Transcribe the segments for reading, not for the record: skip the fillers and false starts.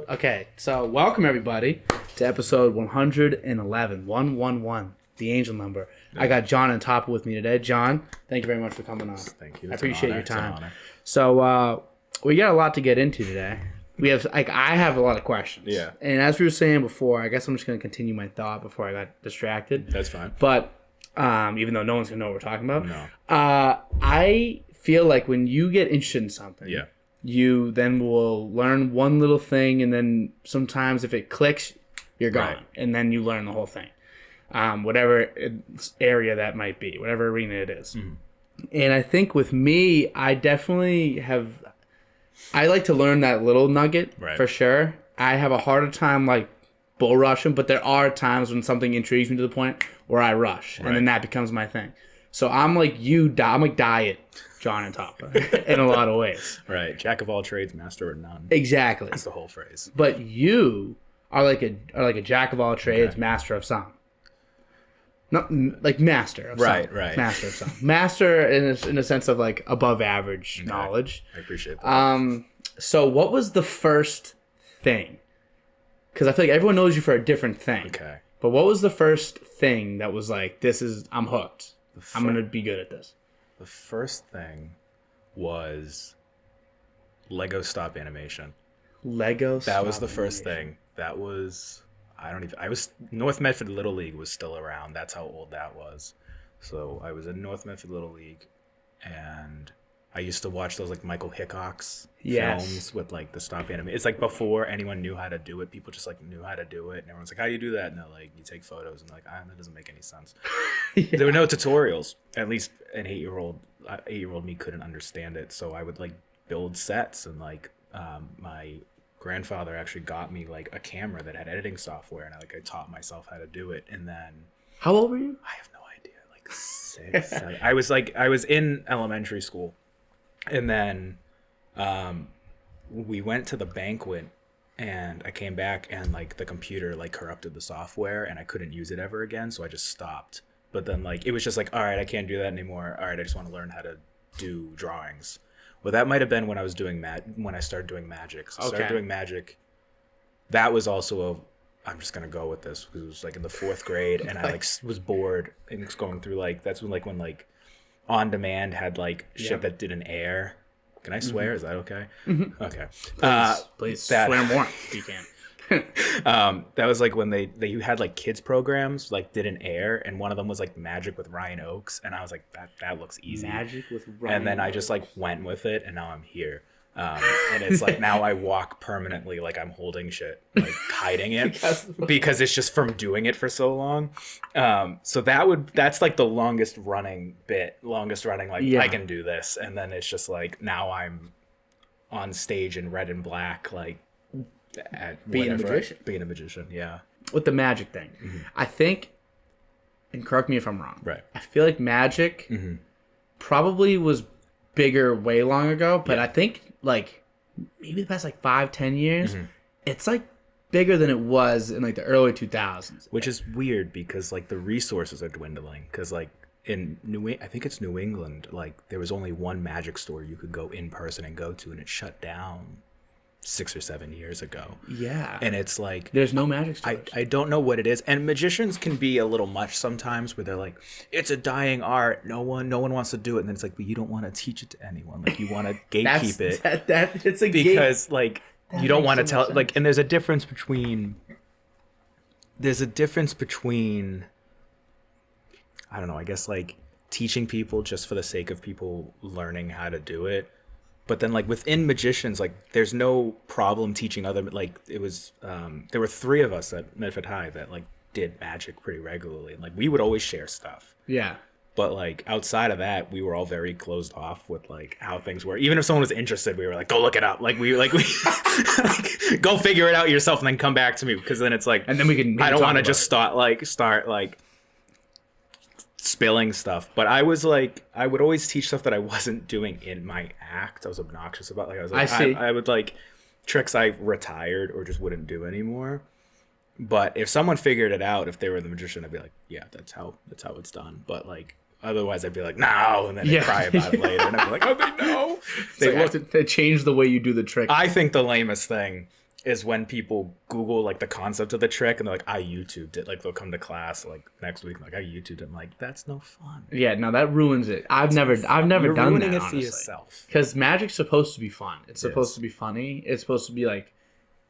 Okay, so welcome everybody to episode 111, 111, the angel number. Yeah. I got John Intoppa with me today. John, thank you very much for coming on. Thank you. I appreciate your time. So we got a lot to get into today. We have, I have a lot of questions. Yeah. And as we were saying before, I guess I'm just going to continue my thought before I got distracted. That's fine. But even though no one's going to know what we're talking about. No. I feel like when you get interested in something. Yeah. You then will learn one little thing, and then sometimes if it clicks, you're gone. Right. And then you learn the whole thing. Whatever area that might be, whatever arena it is. Mm-hmm. And I think with me, I definitely have... I like to learn that little nugget, right, for sure. I have a harder time, like, bull rushing, but there are times when something intrigues me to the point where I rush, right, and then that becomes my thing. So I'm like you, I'm like Diet John Intoppa in a lot of ways. Right. Jack of all trades, master of none. Exactly. That's the whole phrase. But you are like a jack of all trades, okay, master of some. Not like master of some. Right. Master of some. Master in a sense of like above average knowledge. I appreciate that. So what was the first thing? Because I feel like everyone knows you for a different thing. Okay. But what was the first thing that was like, I'm hooked. I'm going to be good at this. The first thing was Lego stop animation. That was the first thing. That was, North Medford Little League was still around. That's how old that was. So I was in North Medford Little League, and I used to watch those like Michael Hickok's films with like the stop animation. It's like before anyone knew how to do it, people just like knew how to do it, and everyone's like, "How do you do that?" And they're like, "You take photos," and like, that doesn't make any sense. Yeah. There were no tutorials. At least an 8-year-old me couldn't understand it. So I would like build sets, and like my grandfather actually got me like a camera that had editing software, and I taught myself how to do it. And then, how old were you? I have no idea. Like 6. I was in elementary school. And then we went to the banquet, and I came back, and like the computer like corrupted the software, and I couldn't use it ever again, so I just stopped. But then like it was just like, all right, I can't do that anymore. All right, I just want to learn how to do drawings. Well, that might have been when I was doing when I started doing magic. So I started doing magic. That was also I'm just gonna go with this because it was like in the 4th grade, and I like was bored and was going through like that's when On Demand had like shit that didn't air. Can I swear? Mm-hmm. Is that okay? Mm-hmm. Okay. Please swear more if you can. That was like when they had like kids programs like didn't air, and one of them was like Magic with Ryan Oakes, and I was like that looks easy. Magic with Ryan. And then I just like went with it, and now I'm here. And it's like now I walk permanently like I'm holding shit, like hiding it because it's just from doing it for so long. So that's like the longest running like I can do this, and then it's just like now I'm on stage in red and black like being a magician. Yeah, with the magic thing, mm-hmm. I think, and correct me if I'm wrong, right, I feel like magic probably was bigger way long ago, but I think like maybe the past like 5-10 years it's like bigger than it was in like the early 2000s, which is weird because like the resources are dwindling because like in I think it's New England, like there was only one magic store you could go in person and go to, and it shut down 6 or 7 years ago. Yeah. And it's like there's no magic stores. I don't know what it is. And magicians can be a little much sometimes where they're like, it's a dying art. No one wants to do it. And then it's like, but you don't want to teach it to anyone. Like you want to gatekeep it. It's a because like you don't want to tell like, and there's a difference between I don't know, I guess like teaching people just for the sake of people learning how to do it. But then like within magicians, like there's no problem teaching other, like it was, there were 3 of us at Medford High that like did magic pretty regularly. And like we would always share stuff. Yeah. But like outside of that, we were all very closed off with like how things were. Even if someone was interested, we were like, go look it up. Like we like go figure it out yourself and then come back to me. Because then it's like, and then we can, I don't want to just start spilling stuff. But I was like, I would always teach stuff that I wasn't doing in my act. I was obnoxious about. Like I was like, I would like tricks I retired or just wouldn't do anymore. But if someone figured it out, if they were the magician, I'd be like, yeah, that's how it's done. But like otherwise I'd be like, no, and then I'd cry about it later, and I'd be like, oh, they know. They changed the way you do the trick. I think the lamest thing is when people Google like the concept of the trick and they're like, I YouTubed it. Like they'll come to class like next week, like I YouTubed it. I'm like, that's no fun. Yeah, no, that ruins it. I've never You're done that. ruining it honestly. for yourself. Because magic's supposed to be fun. It's supposed to be funny. It's supposed to be like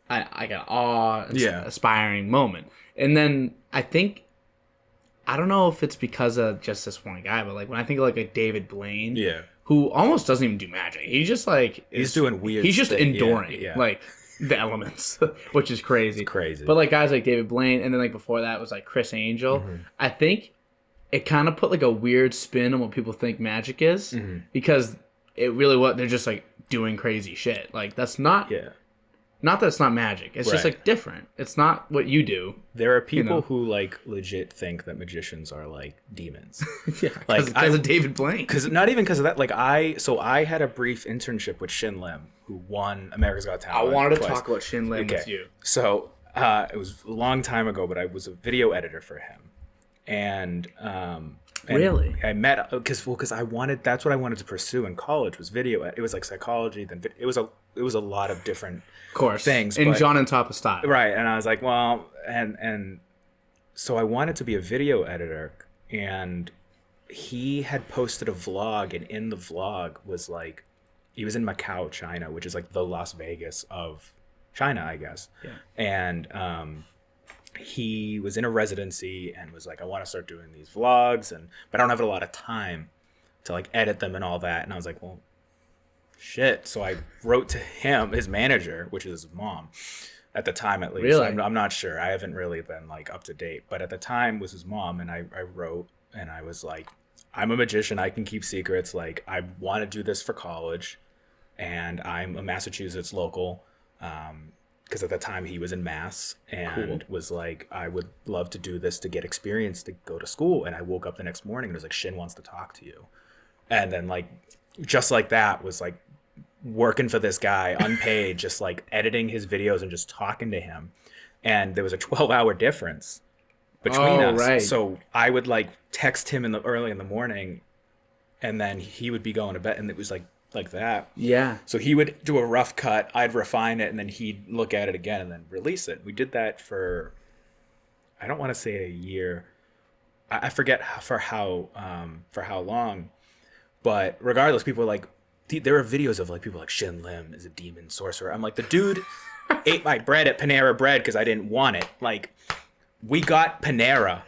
I got awe-inspiring moment. And then I think, I don't know if it's because of just this one guy, but like when I think of like a David Blaine, who almost doesn't even do magic. He just like he's doing weird. He's just enduring like the elements, which is crazy. It's crazy. But like guys like David Blaine, and then like before that was like Chris Angel. I think it kind of put like a weird spin on what people think magic is, because it really they're just like doing crazy shit. Like that's not not that it's not magic. It's just like different. It's not what you do. There are people who like legit think that magicians are like demons. Like because of David Blaine. Because not even because of that. Like I had a brief internship with Shin Lim, who won America's Got Talent. I wanted to talk about Shin Lim with you. So it was a long time ago, but I was a video editor for him, and really I met because I wanted, that's what I wanted to pursue in college was video. It was like psychology. Then it was a lot of different things in John Intoppa style, right? And I was like, well, and so I wanted to be a video editor, and he had posted a vlog, and in the vlog was like he was in Macau, China, which is like the Las Vegas of China, I guess. And he was in a residency and was like, I want to start doing these vlogs, but I don't have a lot of time to like edit them and all that. And I was like, well, shit. So I wrote to him, his manager, which is his mom at the time, at least. Really? I'm not sure. I haven't really been like up to date, but at the time was his mom. And I wrote and I was like, I'm a magician. I can keep secrets. Like I want to do this for college, and I'm a Massachusetts local. Because at the time he was in Mass and was like, I would love to do this to get experience to go to school. And I woke up the next morning and it was like, Shin wants to talk to you. And then like, just like that was like working for this guy unpaid, just like editing his videos and just talking to him. And there was a 12-hour difference between us. Right. So I would like text him early in the morning, and then he would be going to bed, and it was like that. Yeah. So he would do a rough cut, I'd refine it, and then he'd look at it again and then release it. We did that for, I don't want to say a year. I forget for how long. But regardless, people were like, there are videos of like people like Shin Lim is a demon sorcerer. I'm like, the dude ate my bread at Panera Bread because I didn't want it. Like, we got Panera.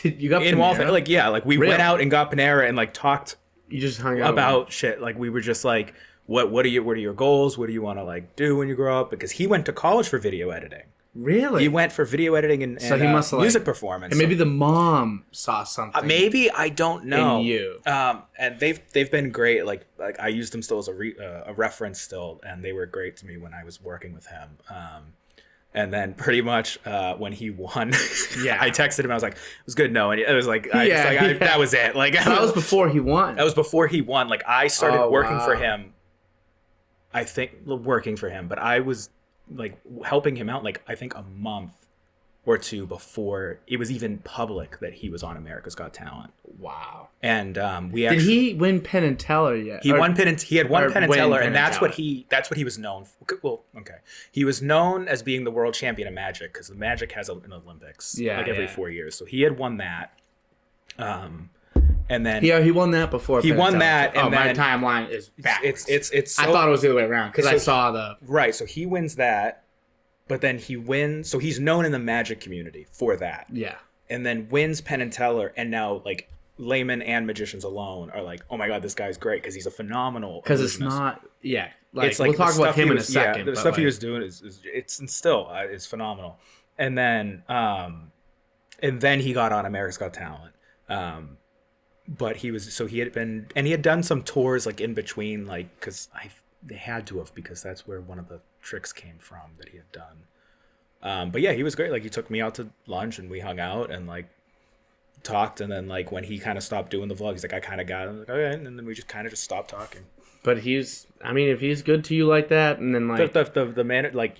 You got in Panera? Waltham. Like, yeah, like we went out and got Panera and like talked. You just hung out about shit. Like we were just like, what are your goals? What do you want to like do when you grow up? Because he went to college for video editing. Really? He went for video editing and so he must music like, performance. And maybe the mom saw something. Maybe, I don't know. In you. And they've been great. Like I use them still as a reference still, and they were great to me when I was working with him. And then pretty much when he won, I texted him. I was like, "It was good, no." And it was like, that was it. Like so that was before he won. That was before he won. Like I started working for him. I think working for him, but I was like helping him out. Like I think a month or two before it was even public that he was on America's Got Talent. Wow. And did he win Penn and Teller yet? He had won Penn and Teller, and that's what he was known for. Well, okay. He was known as being the world champion of magic because the magic has an Olympics every 4 years. So he had won that. And then he won that before. He won that, and my timeline is backwards. It's I thought it was the other way around because I saw the right. So he wins that, but then he wins. So he's known in the magic community for that. Yeah. And then wins Penn and Teller, and now like laymen and magicians alone are like, oh my god, this guy's great because he's a phenomenal. Because it's not, like it's like we'll talk about him in a second. The stuff he was doing is still it's phenomenal. And then he got on America's Got Talent. But he had done some tours like in between, like because they had to have, because that's where one of the tricks came from that he had done. But yeah, he was great. Like he took me out to lunch and we hung out and like talked, and then like when he kind of stopped doing the vlog, he's like, I kind of got it. I'm like, okay, and then we just kind of just stopped talking. But if he's good to you like that, and then like the man, like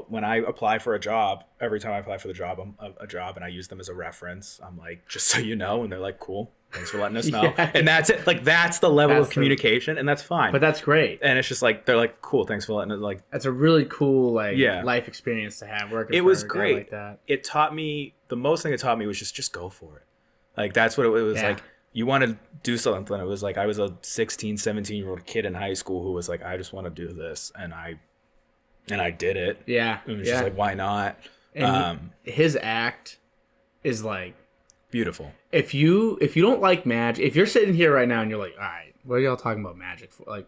when I apply for a job, every time I apply for the job, a job, and I use them as a reference, I'm like, just so you know, and they're like, cool. Thanks for letting us know. Yeah. And that's it. Like, that's the level of communication, and that's fine. But that's great. And it's just like, they're like, cool, thanks for letting us, like. That's a really cool, like, life experience to have working it for was a great. guy like that. It taught me, the most thing it taught me was just go for it. Like, that's what it was like. You want to do something. It was like, I was a 16, 17-year-old kid in high school who was like, I just want to do this. And I did it. Yeah. It was just like, why not? And his act is like beautiful. If you don't like magic, if you're sitting here right now and you're like, all right, what are y'all talking about magic for? Like,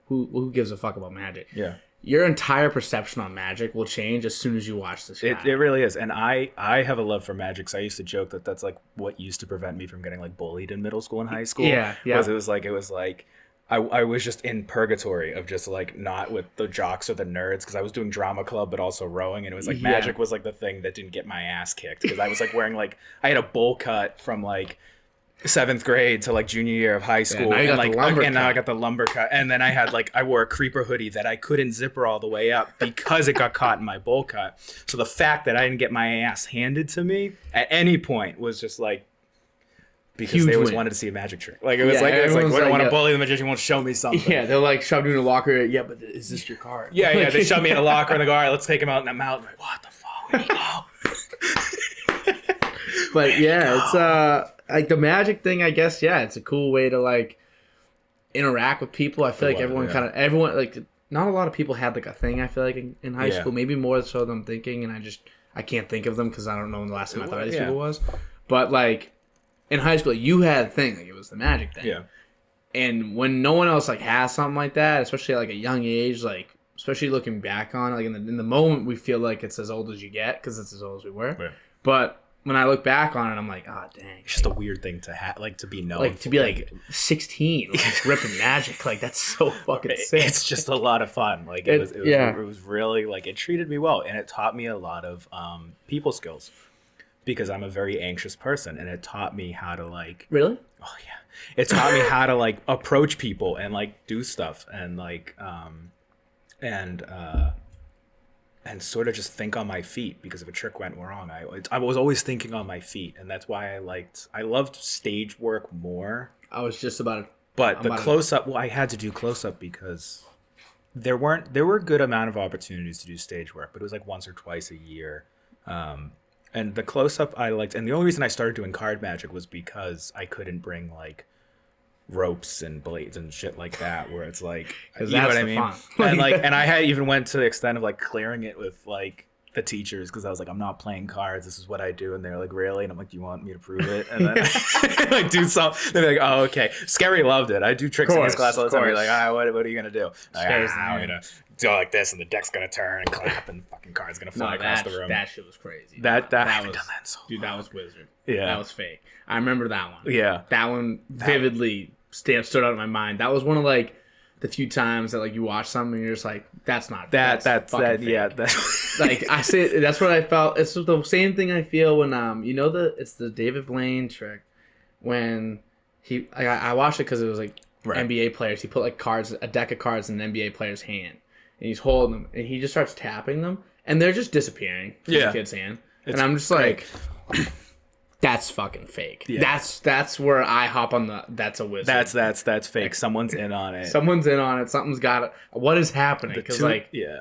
who gives a fuck about magic? Yeah. Your entire perception on magic will change as soon as you watch this. It really is. And I have a love for magic. So I used to joke that that's like what used to prevent me from getting like bullied in middle school and high school. Yeah. It was like I was just in purgatory of just like not with the jocks or the nerds, because I was doing drama club but also rowing, and it was like magic was like the thing that didn't get my ass kicked, because I was like wearing like, I had a bowl cut from like 7th grade to like junior year of high school, and now I got the lumber cut, and then I had like, I wore a creeper hoodie that I couldn't zipper all the way up because it got caught in my bowl cut. So the fact that I didn't get my ass handed to me at any point was just like, because huge they always wanted to see a magic trick. Like, it was like, what, I want to bully the magician, won't show me something. Yeah, they're like shoved in a locker. Yeah, but is this your card? Yeah, they shoved me in a locker and they go, all right, let's take him out, and I'm out. I'm like, what the fuck? But yeah, it's like the magic thing, I guess. Yeah, it's a cool way to like interact with people. I feel like everyone like, not a lot of people had like a thing. I feel like in high school, maybe more so than I'm thinking, and I can't think of them because I don't know when the last time I thought of these people was. But like in high school, you had a thing, like it was the magic thing. Yeah. And when no one else like has something like that, especially at like a young age, like especially looking back on it, like in the moment, we feel like it's as old as you get because it's as old as we were. Yeah. But when I look back on it, I'm like, oh, dang. It's just a weird thing to have, like, to be known. Like, to be, like, 16, like, ripping magic. Like, that's so fucking sick. It's just a lot of fun. Like, it was really, like, it treated me well. And it taught me a lot of people skills. Because I'm a very anxious person. And it taught me how to, like... Really? Oh, yeah. It taught me how to, like, approach people and, like, do stuff. And, like, and sort of just think on my feet, because if a trick went wrong, I was always thinking on my feet, and that's why I loved stage work more. I was just about to... But the close-up, I had to do close-up because there were a good amount of opportunities to do stage work, but it was like once or twice a year. And the close-up I liked, and the only reason I started doing card magic was because I couldn't bring like ropes and blades and shit like that, where it's like, you know what I mean? And like, and I had even went to the extent of like clearing it with like the teachers, because I was like, I'm not playing cards, this is what I do. And they're like, really? And I'm like, do you want me to prove it? And then like do something. They're like, oh, okay. Scary loved it. I do tricks in his class all the time. You're like, what are you gonna do? Like, I'm gonna go like this, and the deck's gonna turn and clap, and the fucking card's gonna fly across the room. That shit was crazy. That was, dude, that was wizard. Yeah, that was fake. I remember that one. Yeah, that one vividly stood out in my mind. That was one of like the few times that like you watch something and you're just like, that's not that's fake. Yeah, that's like I say, that's what I felt. It's the same thing I feel when it's the David Blaine trick when I watched it because it was like NBA players. He put like a deck of cards in an NBA player's hand, and he's holding them, and he just starts tapping them, and they're just disappearing from the kid's hand. And I'm just like, that's fucking fake. Yeah. That's where I hop on that's a wizard. That's fake. Like, someone's in on it. Someone's in on it. Something's got it. What is happening? Because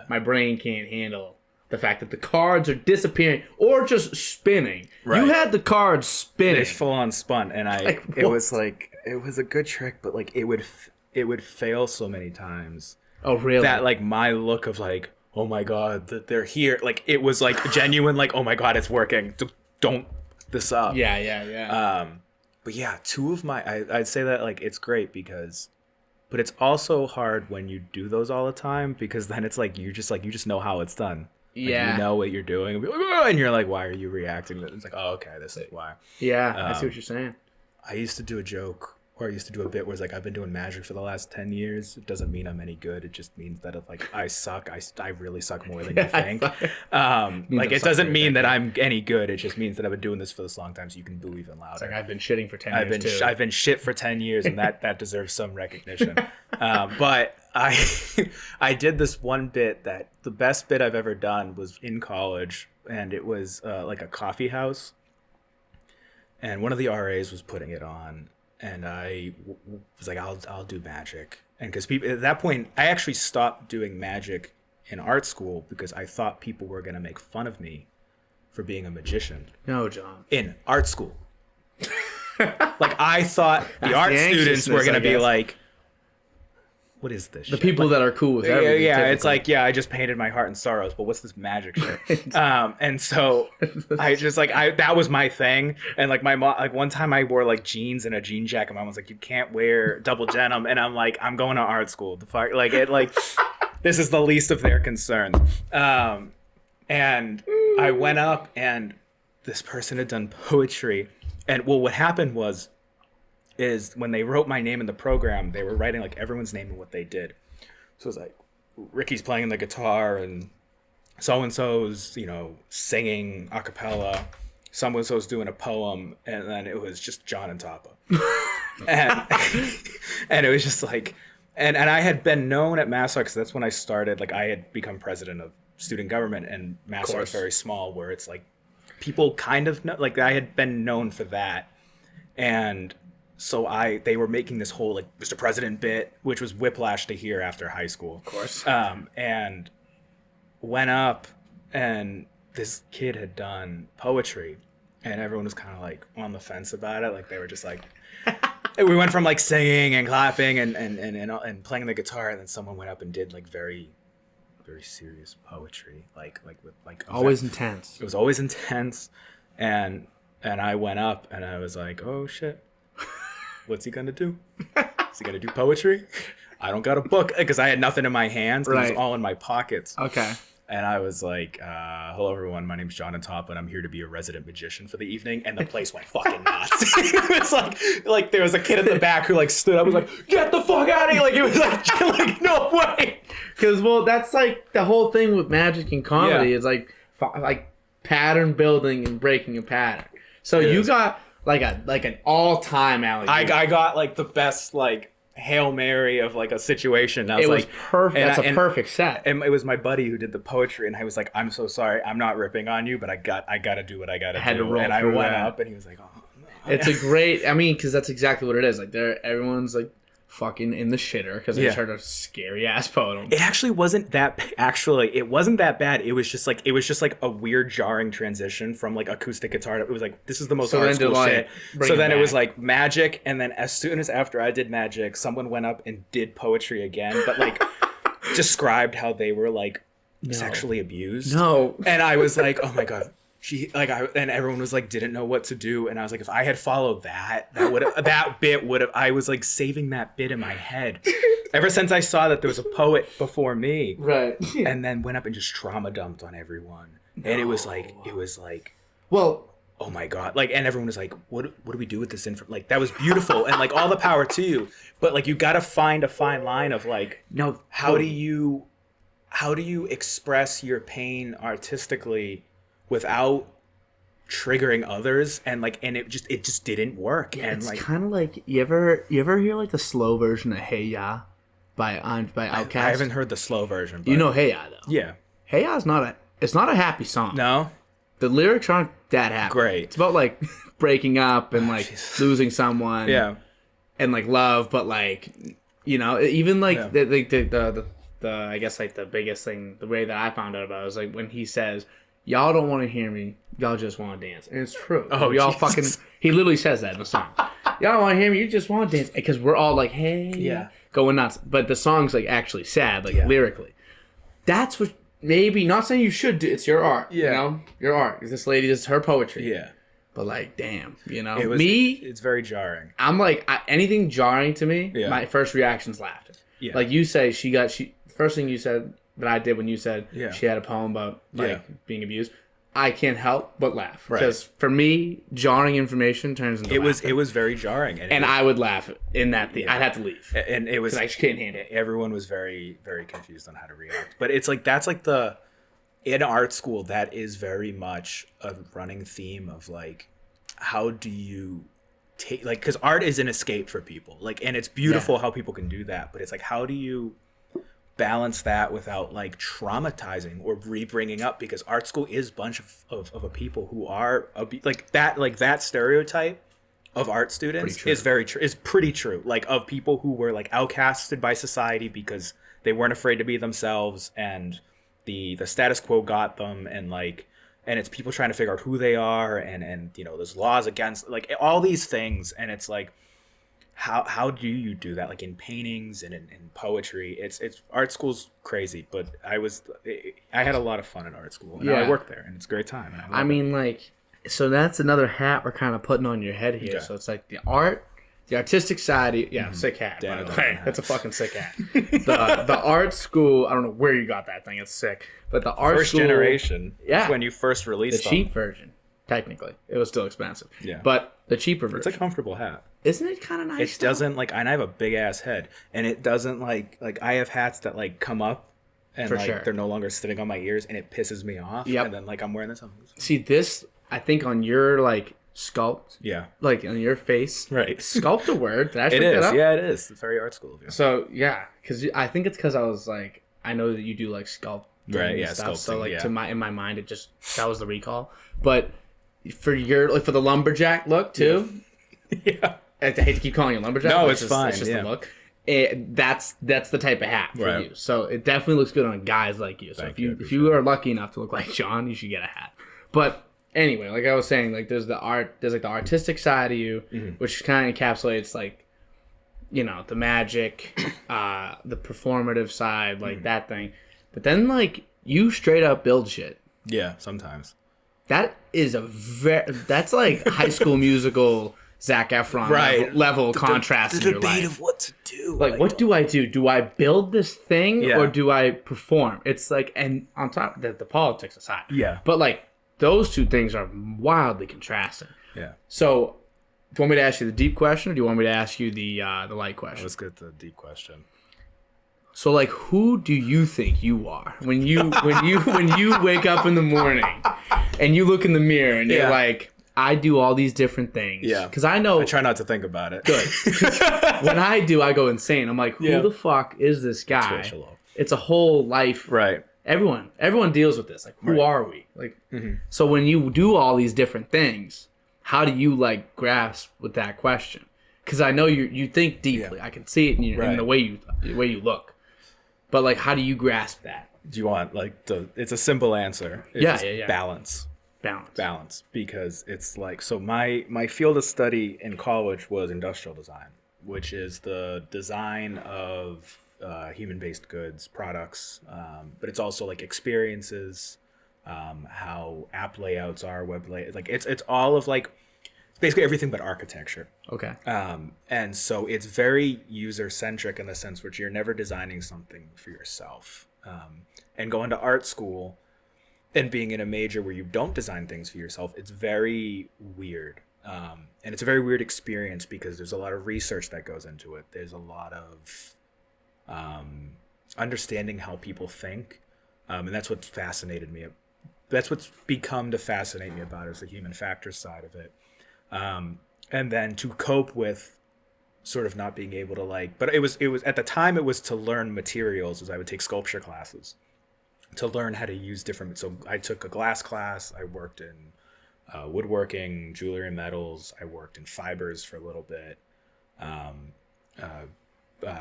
my brain can't handle the fact that the cards are disappearing or just spinning. Right. You had the cards spinning. They full on spun, and it was a good trick, but like it would fail so many times. Oh really? That like my look of like, oh my god, that they're here. Like it was like genuine. Like, oh my god, it's working. Don't this up. Yeah. But yeah, two of my I'd say that like it's great because, but it's also hard when you do those all the time, because then it's like you just know how it's done. Like, you know what you're doing, and you're like, why are you reacting? It's like, oh, okay, this is why. Yeah, I see what you're saying. I used to do a joke, or I used to do a bit where it's like, I've been doing magic for the last 10 years. It doesn't mean I'm any good. It just means that if like I suck, I really suck more than you think. Like it doesn't mean that I'm any good. It just means that I've been doing this for this long time, so you can boo even louder. It's like I've been shitting for 10 years too. I've been shit for 10 years, and that deserves some recognition. But I did this one bit that the best bit I've ever done was in college, and it was like a coffee house, and one of the RAs was putting it on, and was like, I'll do magic. And because people at that point, I actually stopped doing magic in art school because I thought people were gonna make fun of me for being a magician. No, John. In art school. Like, I thought the art students were gonna be like, what is this the shit? people that are cool with everything. Yeah, typically. it's like, I just painted my heart in sorrows, but what's this magic shit? And so I just that was my thing. And like my mom, like one time I wore like jeans and a jean jacket. My mom was like, you can't wear double denim. And I'm like, I'm going to art school. The fuck, this is the least of their concerns. And I went up and this person had done poetry. And well, what happened is when they wrote my name in the program, they were writing like everyone's name and what they did. So it was like, Ricky's playing the guitar and so-and-so's, singing a cappella. So-and-so's doing a poem. And then it was just John Intoppa. and it was just like, and I had been known at MassArt because that's when I started. Like I had become president of student government, and MassArt's very small where it's like people kind of know, like I had been known for that. And so they were making this whole like Mr. President bit, which was whiplash to hear after high school. Of course. And went up, and this kid had done poetry, and everyone was kind of like on the fence about it. Like they were just like, we went from like singing and clapping and playing the guitar, and then someone went up and did like very, very serious poetry, like always intense. It was always intense, and I went up and I was like, oh shit. What's he gonna do? Is he gonna do poetry? I don't got a book because I had nothing in my hands. Right. It was all in my pockets. Okay. And I was like, hello everyone, my name's John Intoppa and I'm here to be a resident magician for the evening. And the place went fucking nuts. It was like there was a kid in the back who like stood up and was like, get the fuck out of here. Like it was like no way. Because that's like the whole thing with magic and comedy is like pattern building and breaking a pattern. So you got like an all-time alley. I got like the best like Hail Mary of like a situation. It was perfect. That's a perfect set. And it was my buddy who did the poetry, and I was like, I'm so sorry, I'm not ripping on you, but I gotta do what I gotta do. And I went up, and he was like, oh no. It's a great. I mean, because that's exactly what it is. Like everyone's like fucking in the shitter because they just heard a scary ass poem. It actually wasn't that. It wasn't that bad. It was just like a weird jarring transition from like acoustic guitar. It was like, this is the most art school shit. So then it was like magic, and then as soon as after I did magic, someone went up and did poetry again, but like described how they were like sexually abused. No, and I was like, oh my god. And everyone was like, didn't know what to do. And I was like, if I had followed that bit would have, I was like saving that bit in my head ever since I saw that there was a poet before me. Right. And then went up and just trauma dumped on everyone. No. And it was like, well, oh my God. Like, and everyone was like, what do we do with this info? Like, that was beautiful. And like all the power to you, but like, you got to find a fine line of like, no, how do you express your pain artistically without triggering others, and it just didn't work. Yeah, and it's like kind of like you ever hear like the slow version of Hey Ya by Outkast? I haven't heard the slow version, but you know Hey Ya though. Yeah. Hey Ya is not a happy song. No, the lyrics aren't that happy. Great. It's about like breaking up and like losing someone. Yeah. And like love, but like even like the I guess like the biggest thing, the way that I found out about it was like when he says, y'all don't want to hear me, y'all just want to dance. And it's true. Oh, y'all Jesus. fucking, he literally says that in the song. Y'all don't want to hear me, you just want to dance. Because we're all like, hey, going nuts. But the song's like actually sad, like lyrically. That's what, maybe, not saying you should do, it's your art, your art. This lady, this is her poetry. Yeah. But like, damn, it's very jarring. I'm like, anything jarring to me, my first reaction's laughter. Yeah. Like you say, first thing you said that I did when you said she had a poem about being abused, I can't help but laugh. Because for me, jarring information turns into laughter. It was very jarring. And I would laugh in that thing. I'd have to leave. And it was, because I just can't handle it. Everyone was very, very confused on how to react. But it's like, that's like in art school, that is very much a running theme of like, how do you take, like, because art is an escape for people. Like, and it's beautiful how people can do that. But it's like, how do you balance that without like traumatizing or re-bringing up, because art school is a bunch of people who are like that stereotype of art students is pretty true. Like of people who were like outcasted by society because they weren't afraid to be themselves, and the status quo got them, and it's people trying to figure out who they are, and there's laws against like all these things, and it's like how do you do that, like in paintings and in poetry? It's art school's crazy, but I had a lot of fun in art school, and I worked there, and it's a great time. And I mean, like, so that's another hat we're kind of putting on your head here. Yeah. So it's like the artistic side, sick hat. By the way. That's a fucking sick hat. The art school, I don't know where you got that thing. It's sick. But the art first school, generation, when you first released the cheap version. Technically, it was still expensive. Yeah, but the cheaper version. It's a comfortable hat. Isn't it kind of nice? It doesn't and I have a big ass head, and it doesn't like I have hats that like come up, and they're no longer sitting on my ears, and it pisses me off. Yeah, and then I'm wearing this. See this, I think on your sculpt. Yeah. Like on your face. Right. Sculpt a word. Did I it is. Yeah, it is. It's very art school of you. So yeah, because I think it's because I was like, I know that you do like sculpt. Right. Yeah. Stuff, sculpting. So in my mind, it just that was the recall, but. For your for the lumberjack look too, yeah. I hate to keep calling it lumberjack. No, it's fine. It's just the look. That's the type of hat for you. So it definitely looks good on guys like you. So if you are lucky enough to look like John, you should get a hat. But anyway, like I was saying, like there's the artistic side of you, which kind of encapsulates the magic, the performative side, that thing. But then you straight up build shit. Yeah, sometimes. That is that's like High School Musical Zac Efron level contrast in your life. The debate of what to do. What do I do? Do I build this thing or do I perform? It's and on top of the politics aside. Yeah. But those two things are wildly contrasting. Yeah. So, do you want me to ask you the deep question, or do you want me to ask you the light question? Let's get the deep question. So who do you think you are when you wake up in the morning and you look in the mirror and you're like, I do all these different things. Yeah. Because I know. I try not to think about it. Good. When I do, I go insane. I'm like, who the fuck is this guy? It's a whole life. Right. Everyone deals with this. Who are we? So when you do all these different things, how do you grasp with that question? Because I know you think deeply. I can see it in the way you look. But how do you grasp that? Do you want it's a simple answer. It's balance. Balance. Because it's so my field of study in college was industrial design, which is the design of human-based goods, products, but it's also experiences, how app layouts are, web layout. It's all of basically everything but architecture. Okay. And so it's very user-centric in the sense which you're never designing something for yourself. And going to art school and being in a major where you don't design things for yourself, it's very weird. And it's a very weird experience because there's a lot of research that goes into it. There's a lot of understanding how people think. And that's what's fascinated me. That's what's become to fascinate me about it, is the human factors side of it. And then to cope with sort of not being able to but it was at the time it was to learn materials, as I would take sculpture classes to learn how to use different. So I took a glass class. I worked in woodworking, jewelry and metals. I worked in fibers for a little bit.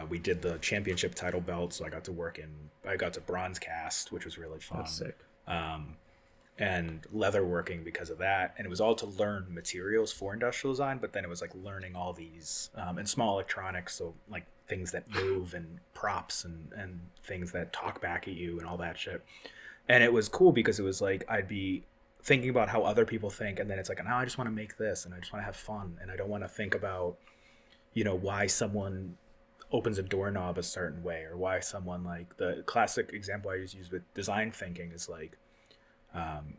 We did the championship title belt, so I got to bronze cast, which was really fun. That's sick. And leather working because of that, and it was all to learn materials for industrial design, but then it was learning all these and small electronics, so things that move and props and things that talk back at you and all that shit. And it was cool because it was I'd be thinking about how other people think, and then it's now I just want to make this, and I just want to have fun, and I don't want to think about why someone opens a doorknob a certain way, or why someone the classic example I use with design thinking is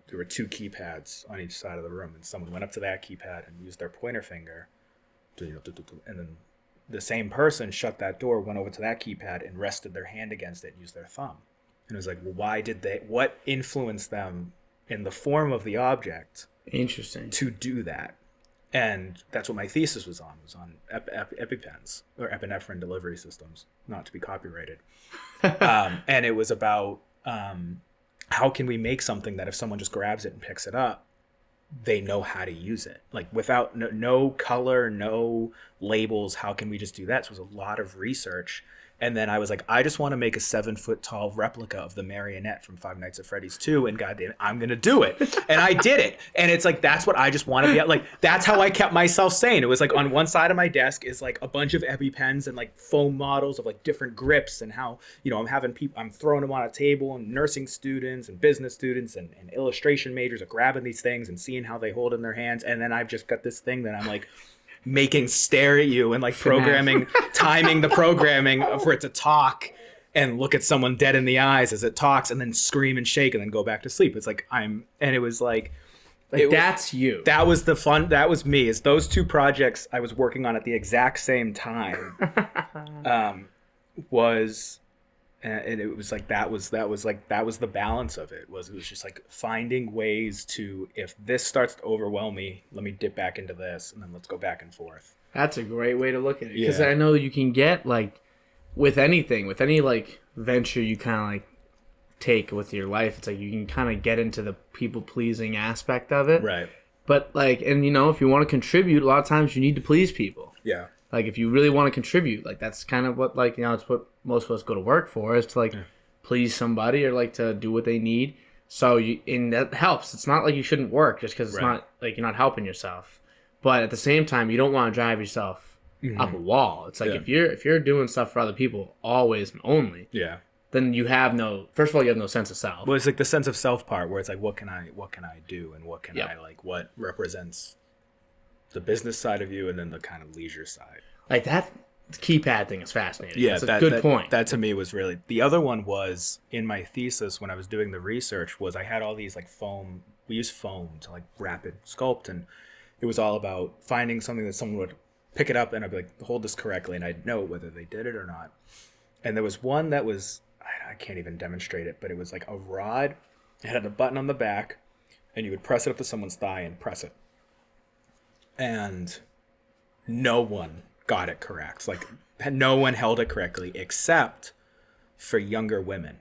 there were two keypads on each side of the room, and someone went up to that keypad and used their pointer finger to, and then the same person shut that door, went over to that keypad and rested their hand against it and used their thumb. And it was what influenced them in the form of the object? Interesting. To do that. And that's what my thesis was on EpiPens, or epinephrine delivery systems, not to be copyrighted. And it was about, how can we make something that if someone just grabs it and picks it up, they know how to use it. Like without no color, no labels, how can we just do that? So it was a lot of research. And then I was like, I just want to make a 7-foot tall replica of the marionette from Five Nights at Freddy's 2, and goddamn it, I'm gonna do it. And I did it. And it's like, that's what I just want to be. Like, that's how I kept myself sane. It was like on one side of my desk is like a bunch of EpiPens and like foam models of like different grips, and how, you know, I'm throwing them on a table, and nursing students and business students and illustration majors are grabbing these things and seeing how they hold in their hands. And then I've just got this thing that I'm like making stare at you and like timing the programming for it to talk and look at someone dead in the eyes as it talks, and then scream and shake and then go back to sleep. It's like and it was like that's you. That was the fun. That was me. Is those two projects I was working on at the exact same time. And it was like that was the balance of it. It was just like finding ways to, if this starts to overwhelm me, let me dip back into this, and then let's go back and forth. That's a great way to look at it, because I know you can get like with any like venture you kind of like take with your life, it's like you can kind of get into the people pleasing aspect of it, right? But like, and you know, if you want to contribute, a lot of times you need to please people. Yeah. Like if you really want to contribute, like that's kind of what, like, you know, it's what most of us go to work for, is to like please somebody or like to do what they need. So and that helps. It's not like you shouldn't work just because it's not like you're not helping yourself. But at the same time, you don't want to drive yourself up a wall. It's like if you're doing stuff for other people always and only, then you have first of all, you have no sense of self. Well, it's like the sense of self part where it's like, what can I do, and what can I like, what represents the business side of you, and then the kind of leisure side. Like that keypad thing is fascinating. Yeah, that's a good point. That to me was really, the other one was in my thesis when I was doing the research, was I had all these like foam. We use foam to like rapid sculpt, and it was all about finding something that someone would pick it up and I'd be like, hold this correctly, and I'd know whether they did it or not. And there was one that was, I can't even demonstrate it, but it was like a rod. It had a button on the back, and you would press it up to someone's thigh and press it. And no one got it correct. Like no one held it correctly except for younger women,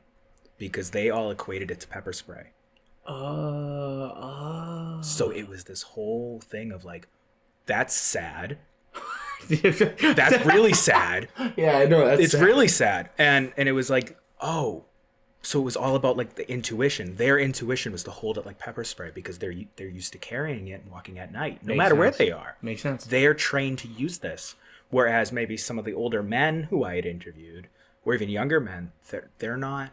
because they all equated it to pepper spray. So it was this whole thing of like, that's sad. That's really sad. Yeah, I know. It's sad. Really sad. And it was like, oh, so it was all about like the intuition. Their intuition was to hold it like pepper spray because they're used to carrying it and walking at night, no matter where they are. Makes sense. They're trained to use this. Whereas maybe some of the older men who I had interviewed, or even younger men, they're not.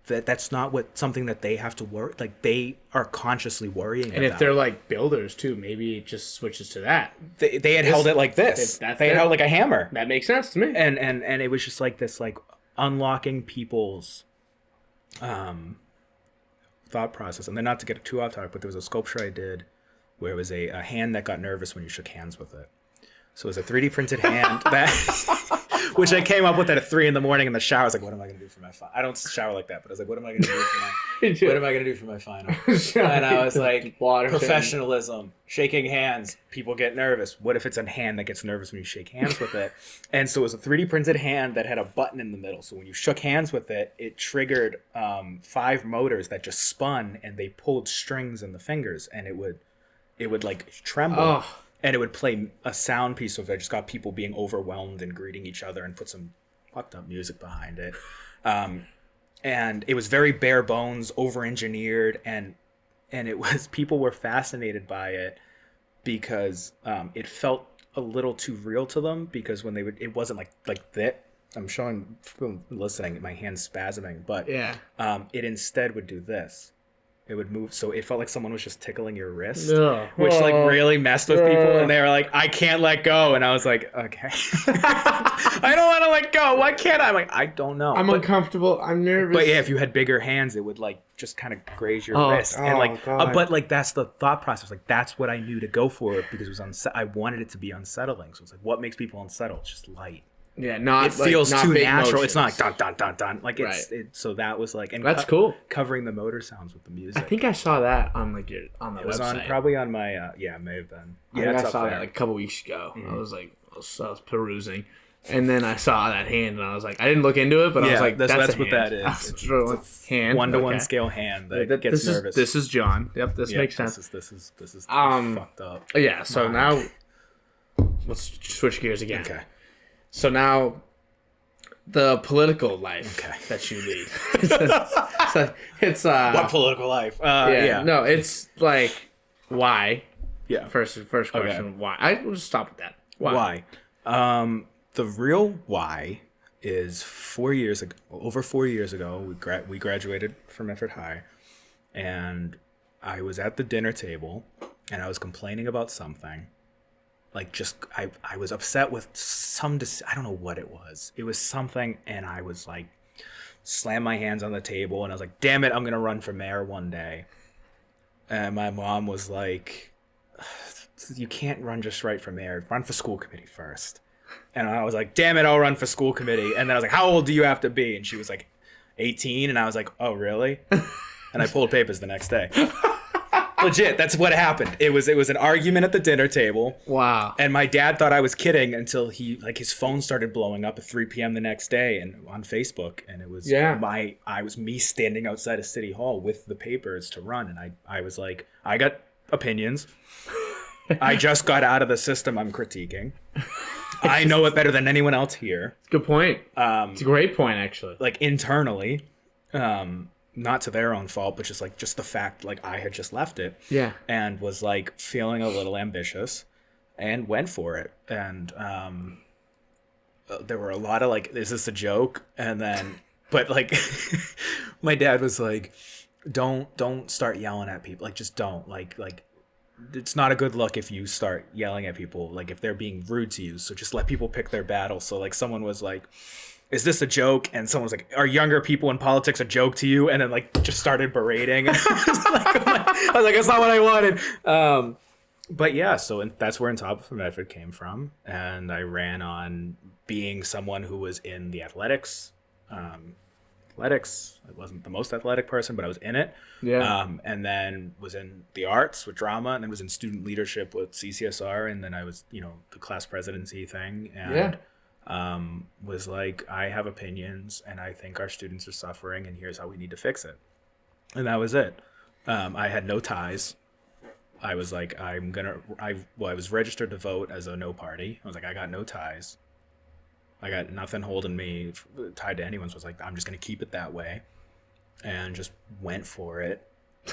That's not something that they have to worry. Like they are consciously worrying about. And if they're like builders too, maybe it just switches to that. They had held it like this. They had held like a hammer. That makes sense to me. And it was just like this, like unlocking people's thought process. And then, not to get too off topic, but there was a sculpture I did where it was a hand that got nervous when you shook hands with it. So it was a 3D printed hand that, which I came up with at 3 a.m. in the shower. I was like, what am I going to do for my final? I don't shower like that, but I was like, what am I going to do for my final? And I was like, professionalism, shaking hands, people get nervous. What if it's a hand that gets nervous when you shake hands with it? And so it was a 3D printed hand that had a button in the middle. So when you shook hands with it, it triggered 5 motors that just spun, and they pulled strings in the fingers, and it would like tremble. Oh. And it would play a sound piece of it. I just got people being overwhelmed and greeting each other, and put some fucked up music behind it. And it was very bare bones, over-engineered, and it was, people were fascinated by it because it felt a little too real to them, because when it wasn't like that. I'm showing people listening, my hand's spasming, but it instead would do this. It would move, so it felt like someone was just tickling your wrist, which like really messed with people, and they were like, I can't let go, and I was like, okay. I don't want to let go. Why can't I? I'm like, I don't know. I'm uncomfortable. I'm nervous. But yeah, if you had bigger hands, it would like just kind of graze your wrist, and like, but like that's the thought process. Like that's what I knew to go for, because it was I wanted it to be unsettling. So it's like, what makes people unsettled? It's just light. Yeah, it feels too natural. Motions. It's not like dun dun dun dun. Like it's so that was like, and that's cool. Covering the motor sounds with the music. I think I saw that on like on the website. It was probably on my it may have been. Yeah, I saw that like a couple weeks ago. Mm-hmm. I was like, I was perusing, and then I saw that hand, and I was like, I didn't look into it, but I was like, that's what that is. It's a hand, 1-to-1 scale hand that gets nervous. This is John. Yep, this makes sense. This is fucked up. Yeah. So now, let's switch gears again. Okay. So now, the political life that you lead. So it's what political life? No, it's like why. Yeah. First question, why? I will just stop with that. Why? The real why is 4 years ago. Over 4 years ago, we graduated from Medford High, and I was at the dinner table, and I was complaining about something. Like, just I was upset with I don't know what it was. It was something, and I was like, slammed my hands on the table, and I was like, damn it, I'm gonna run for mayor one day. And my mom was like, you can't run just right for mayor. Run for school committee first. And I was like, damn it, I'll run for school committee. And then I was like, how old do you have to be? And she was like, 18. And I was like, oh, really? And I pulled papers the next day. Legit, that's what happened. It was an argument at the dinner table. Wow. And my dad thought I was kidding until his phone started blowing up at 3 p.m. the next day and on Facebook. And it was me standing outside of City Hall with the papers to run. And I was like, I got opinions. I just got out of the system I'm critiquing. I know it better than anyone else here. Good point. It's a great point, actually. Like, internally, not to their own fault, but just the fact, like, I had just left it. Yeah. And was, like, feeling a little ambitious and went for it. And there were a lot of, like, is this a joke? And then, but, like, my dad was like, don't start yelling at people. Like, just don't. Like, it's not a good look if you start yelling at people, like if they're being rude to you. So just let people pick their battle. So like someone was like, is this a joke? And someone was like, are younger people in politics a joke to you? And then like just started berating. I was like, that's not what I wanted. But yeah, so that's where Intoppa from Medford came from. And I ran on being someone who was in the athletics. I wasn't the most athletic person, but I was in it. Yeah. And then was in the arts with drama, and then was in student leadership with CCSR, and then I was, the class presidency thing, and was like, I have opinions, and I think our students are suffering, and here's how we need to fix it. And that was it. I had no ties. I was like, I was registered to vote as a no party. I was like, I got no ties. I got nothing holding me tied to anyone. So I was like, I'm just going to keep it that way. And just went for it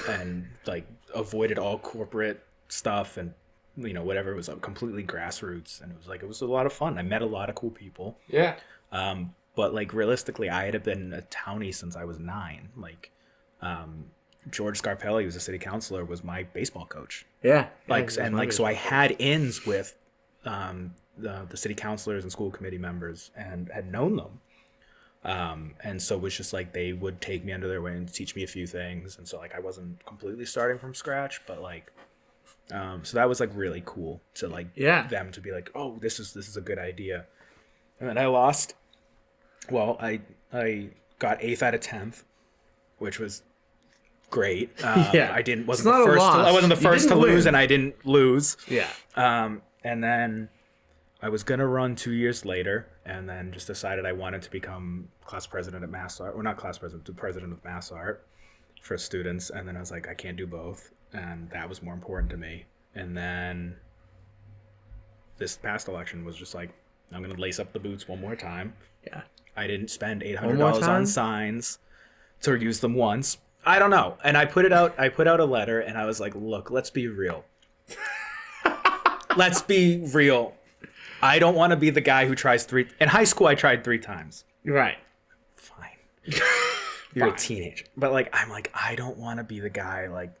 and like avoided all corporate stuff and, whatever. It was completely grassroots. And it was a lot of fun. I met a lot of cool people. Yeah. But like realistically, I had been a townie since I was 9. Like, George Scarpelli, who's a city councilor, was my baseball coach. Yeah. So I had ins with, the city councilors and school committee members and had known them. And so it was just like they would take me under their wing and teach me a few things. And so like I wasn't completely starting from scratch, but like so that was like really cool to like them to be like, oh, this is a good idea. And then I lost. Well, I got 8th out of 10th, which was great. I wasn't the first to lose, and I didn't lose. Yeah. And then I was going to run 2 years later, and then just decided I wanted to become class president at Mass Art, or not class president, the president of Mass Art for students. And then I was like, I can't do both. And that was more important to me. And then this past election was just like, I'm going to lace up the boots one more time. Yeah. I didn't spend $800 on signs to use them once. I don't know. And I put out a letter, and I was like, look, let's be real. Let's be real. I don't want to be the guy who tries 3. In high school, I tried 3 times. Right. Fine. You're a teenager. But like, I'm like, I don't want to be the guy like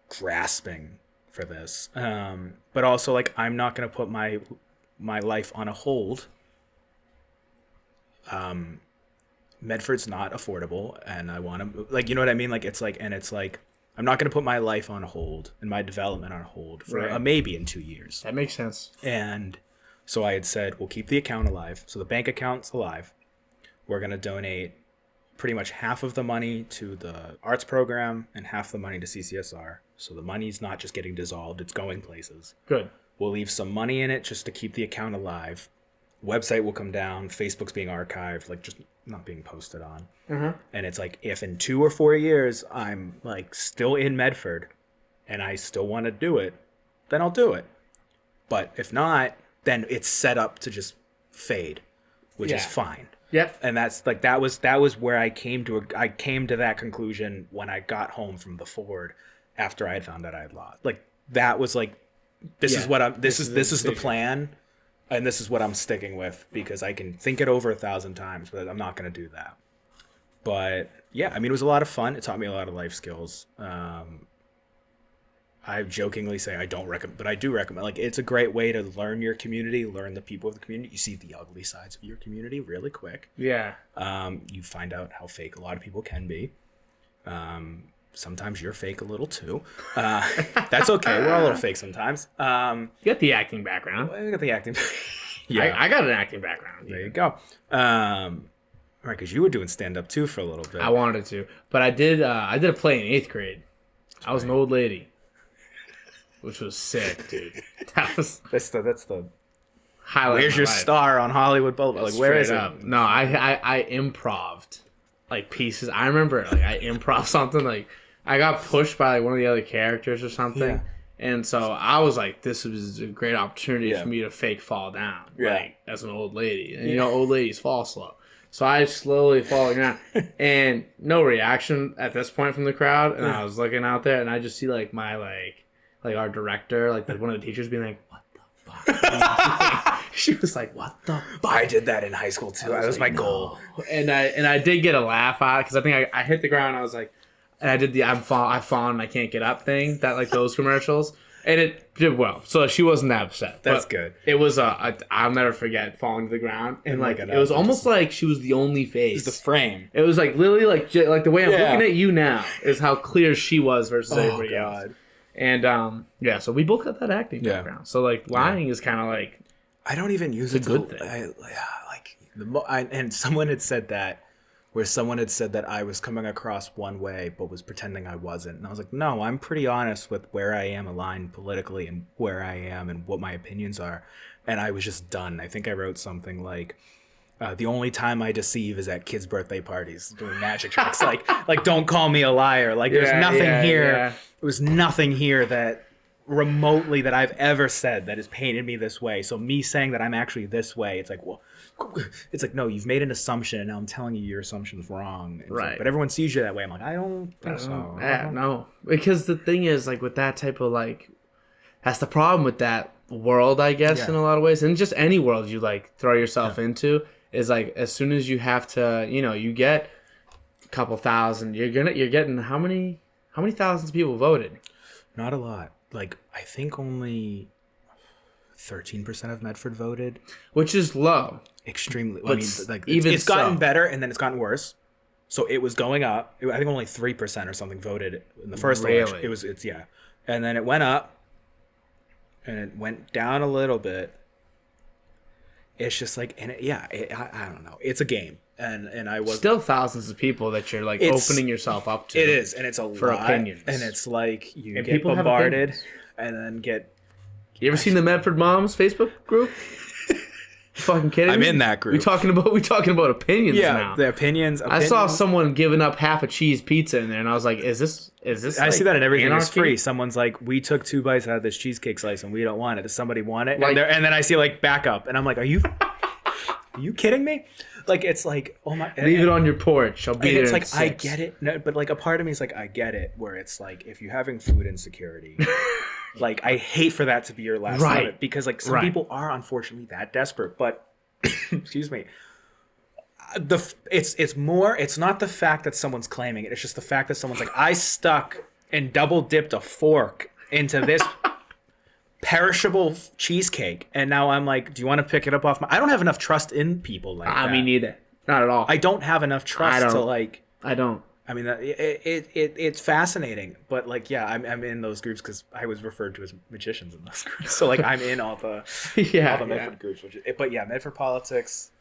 grasping for this. But also like, I'm not going to put my life on a hold. Medford's not affordable, and I want to like, you know what I mean? Like, it's like, I'm not going to put my life on hold and my development on hold for maybe in 2 years. That makes sense. And so I had said, we'll keep the account alive. So the bank account's alive. We're going to donate pretty much half of the money to the arts program and half the money to CCSR. So the money's not just getting dissolved. It's going places. Good. We'll leave some money in it just to keep the account alive. Website will come down. Facebook's being archived, like just not being posted on. And it's like, if in 2 or 4 years I'm like still in Medford and I still want to do it, then I'll do it. But if not, then it's set up to just fade, which is fine. Yep. And that's like that was where I came to that conclusion when I got home from the Ford after I had found out I had lost. Like that was like, this is the plan, and this is what I'm sticking with, because I can think it over 1,000 times, but I'm not going to do that. But yeah, I mean, it was a lot of fun. It taught me a lot of life skills. I jokingly say I don't recommend, but I do recommend. Like, it's a great way to learn your community, learn the people of the community. You see the ugly sides of your community really quick. Yeah. You find out how fake a lot of people can be. Sometimes you're fake a little too. That's okay. We're all a little fake sometimes. You got the acting background. I got the acting. Yeah, I got an acting background. There you go. Right, because you were doing stand up too for a little bit. I wanted to, but I did a play in 8th grade. I was an old lady, which was sick, dude. That's the highlight. Where's your star on Hollywood Boulevard? Like, where is it? No, I improv'd like pieces. I remember like I improv something like. I got pushed by like one of the other characters or something, and so I was like, "This was a great opportunity for me to fake fall down, like as an old lady." And you know, old ladies fall slow, so I slowly fall down, and no reaction at this point from the crowd. And I was looking out there, and I just see like my like our director, like one of the teachers, being like, "What the fuck?" She was like, "What the fuck?" I did that in high school too. That was like, my goal, and I did get a laugh out because I think I hit the ground. I was like. And I did the I've fallen, I can't get up thing, that like those commercials, and it did well. So she wasn't that upset. That's good. It was I'll never forget falling to the ground, and like it was almost like she was the only face. It was the frame. It was like literally like the way I'm looking at you now is how clear she was versus everybody else. And so we both got that acting background. So like lying is kind of like I don't even use it. A good thing. And someone had said that. Where someone had said that I was coming across one way, but was pretending I wasn't. And I was like, no, I'm pretty honest with where I am aligned politically and where I am and what my opinions are. And I was just done. I think I wrote something like, the only time I deceive is at kids' birthday parties doing magic tricks. like, don't call me a liar. Like, there's nothing here. Yeah. There was nothing here that remotely that I've ever said that has painted me this way. So me saying that I'm actually this way, it's like, well, it's like, no, you've made an assumption, and now I'm telling you your assumption's wrong. Right. Like, but everyone sees you that way. I'm like, I don't think so. No. Because the thing is, like, with that type of, like, that's the problem with that world, I guess, in a lot of ways. And just any world you, like, throw yourself into is, like, as soon as you have to, you know, you get a couple thousand, you're getting how many thousands of people voted? Not a lot. Like, I think only 13% of Medford voted. Which is low. Extremely. But I mean, like, it's gotten better, and then it's gotten worse. So it was going up. I think only 3% or something voted in the first election. It's and then it went up, and it went down a little bit. It's just like, and I don't know. It's a game, and I was still thousands of people that you're like opening yourself up to. It is, and it's a for lot, opinions, and it's like you get bombarded, and then get. You ever seen the Medford Moms Facebook group? You fucking kidding me? I'm in that group. We talking about opinions now. The opinions. I saw someone giving up half a cheese pizza in there, and I was like, "Is this?" I see that in everything is free. Someone's like, "We took 2 bites out of this cheesecake slice, and we don't want it. Does somebody want it?" Like, and then I see like backup, and I'm like, "Are you kidding me?" Like, it's like, oh my. Leave it on your porch. I'll be there. It's like, I get it, no, but like a part of me is like, I get it. Where it's like, if you're having food insecurity. Like, I hate for that to be your last limit, because like some people are unfortunately that desperate, but excuse me, it's not the fact that someone's claiming it, it's just the fact that someone's like, I stuck and double dipped a fork into this perishable cheesecake, and now I'm like, do you want to pick it up off I don't have enough trust in people like that. Me neither. Not at all. I don't have enough trust to like. I don't. I mean, it's fascinating, but like, yeah, I'm in those groups because I was referred to as magicians in those groups. So like, I'm in all the all the Medford groups. But yeah, Medford politics.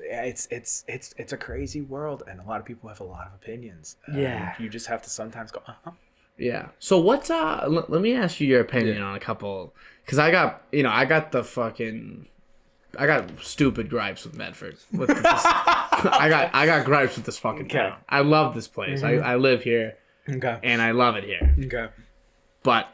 It's a crazy world, and a lot of people have a lot of opinions. Yeah, you just have to sometimes go, Yeah. So what's let me ask you your opinion on a couple, because I got stupid gripes with Medford. I got gripes with this fucking town. I love this place. I live here. Okay. And I love it here. Okay. But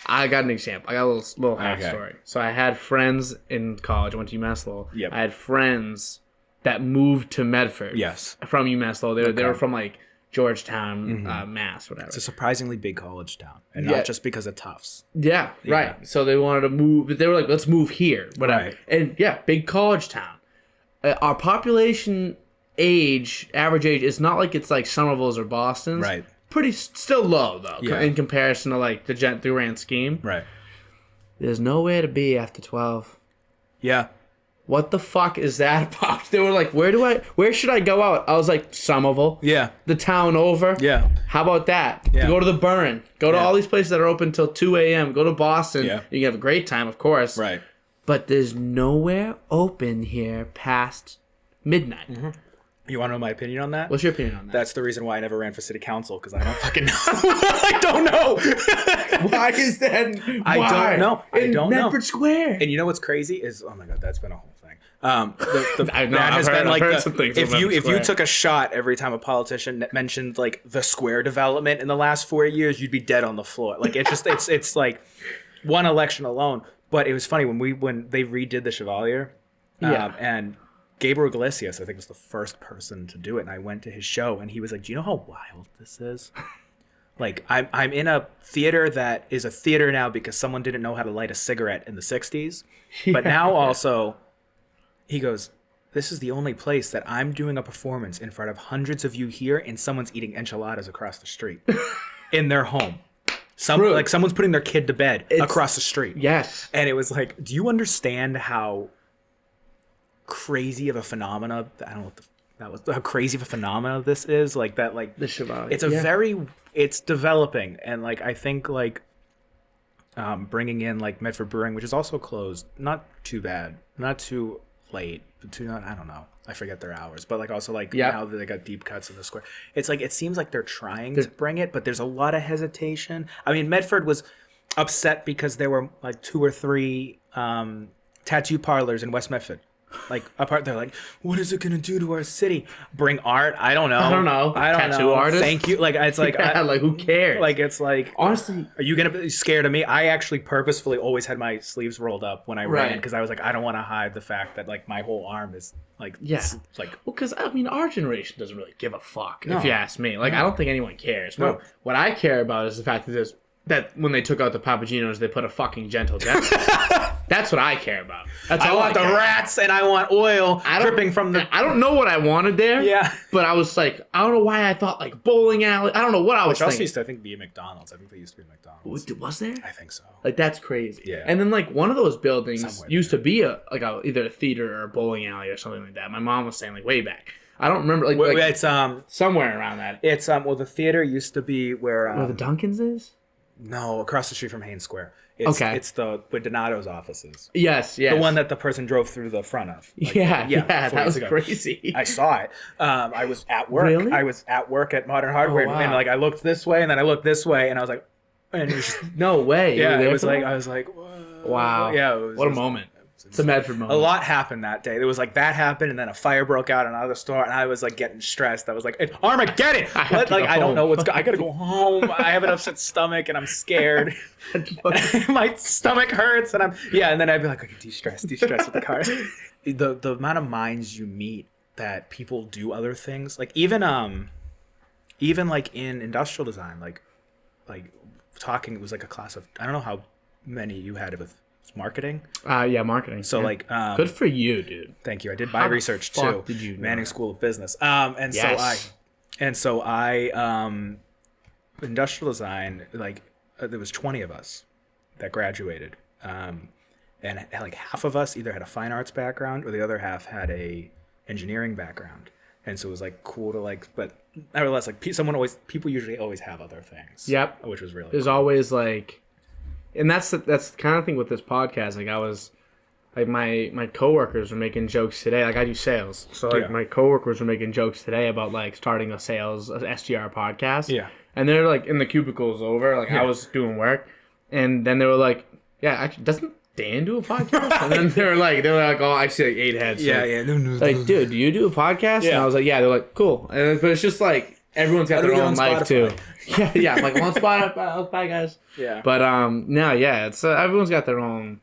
I got an example. I got a little half story. So I had friends in college. I went to UMass Lowell. Yep. I had friends that moved to Medford. Yes. From UMass Lowell. They were from like Georgetown, Mass, whatever. It's a surprisingly big college town, and not just because of Tufts. Yeah, right. So they wanted to move. They were like, let's move here, whatever. Right. And yeah, big college town. Our population average age is not like it's like Somerville's or Boston's. Right. Pretty still low though in comparison to like the grand scheme. Right. There's nowhere to be after 12. Yeah. What the fuck is that about? They were like, where should I go out? I was like, Somerville. Yeah. The town over. Yeah. How about that? Yeah. Go to the Burn. Go to all these places that are open till 2 a.m. Go to Boston. Yeah. You can have a great time, of course. Right. But there's nowhere open here past midnight. Mm-hmm. You want to know my opinion on that? What's your opinion on that? That's the reason why I never ran for city council, because I don't fucking know. I don't know. Why is that? I don't know. I don't know. Medford Square. And you know what's crazy is, oh my god, that's been a whole thing. If you took a shot every time a politician mentioned like the square development in the last 4 years, you'd be dead on the floor. Like it's like one election alone. But it was funny when they redid the Chevalier, and Gabriel Iglesias, I think, was the first person to do it, and I went to his show, and he was like, "Do you know how wild this is? Like, I'm in a theater that is a theater now because someone didn't know how to light a cigarette in the '60s, but now also." He goes, this is the only place that I'm doing a performance in front of hundreds of you here, and someone's eating enchiladas across the street in their home. Like someone's putting their kid to bed across the street. Yes. And it was like, do you understand how crazy of a phenomena? I don't know how crazy of a phenomena this is. Like that, like the Chevalier. It's it's developing, and like I think like bringing in like Medford Brewing, which is also closed, not too bad, not too late, but I don't know, I forget their hours, but like also like now that they got deep cuts in the square, it's like it seems like they're trying to bring it, but there's a lot of hesitation. I mean, Medford was upset because there were like 2 or 3 tattoo parlors in West Medford. Like apart, they're like, what is it gonna do to our city? Bring art? I don't know. Tattoo artists? Thank you. Like it's like like who cares? Like it's like, honestly, are you gonna be scared of me? I actually purposefully always had my sleeves rolled up when I ran, because I was like, I don't want to hide the fact that like my whole arm is like like. Well, because I mean, our generation doesn't really give a fuck. If you ask me, like I don't think anyone cares. No. What I care about is the fact that when they took out the Papagenos, they put a fucking gentle death. That's what I care about. I want the rats, and I want oil dripping from the... I don't know what I wanted there. Yeah. But I was like, I don't know why I thought like bowling alley. I don't know what I was thinking. Which also used to, I think, be a McDonald's. I think they used to be McDonald's. Was there? I think so. Like, that's crazy. Yeah. And then like one of those buildings used to be either a theater or a bowling alley or something like that. My mom was saying like way back. I don't remember. Like it's somewhere around that. It's well, the theater used to be where the Dunkin's is. No, across the street from Haynes Square. It's where Donato's office is. Yes. The one that the person drove through the front of. Like, that was crazy. I saw it. I was at work. Really? I was at work at Modern Hardware, and like I looked this way, and then I looked this way, and I was like, and it was just, no way. Yeah, it was like I was like, whoa. Wow. Yeah. What a moment. It's a Medford moment. A lot happened that day. It was like that happened, and then a fire broke out in another store, and I was like getting stressed. I was like, Armageddon! I don't know I gotta go home. I have an upset stomach, and I'm scared. My stomach hurts, and and then I'd be like, okay, de-stress with the car. The amount of minds you meet that people do other things, like even like in industrial design, like talking, it was like a class of, I don't know how many you had with marketing. Marketing. So like good for you, dude. Thank you. I did my research too. Did you know Manning that? School of Business. So I industrial design, like there was 20 of us that graduated. And like half of us either had a fine arts background or the other half had a engineering background. And so it was like cool to like, but nevertheless, like people usually always have other things. Yep. Which was really There's cool. always like, and that's the kind of thing with this podcast. Like I was, like my coworkers were making jokes today. Like I do sales, so like my coworkers were making jokes today about like starting a SDR podcast. Yeah. And they're like in the cubicles over, like I was doing work, and then they were like, "Yeah, actually, doesn't Dan do a podcast?" And then they were like, "Oh, I see like 8 heads." Yeah, like, yeah, no. Like, dude, do you do a podcast? Yeah. And I was like, "Yeah." They're like, "Cool," but it's just like everyone's got their own life too. Yeah. I'm like, on Spotify, bye guys. Yeah. But no, yeah, it's everyone's got their own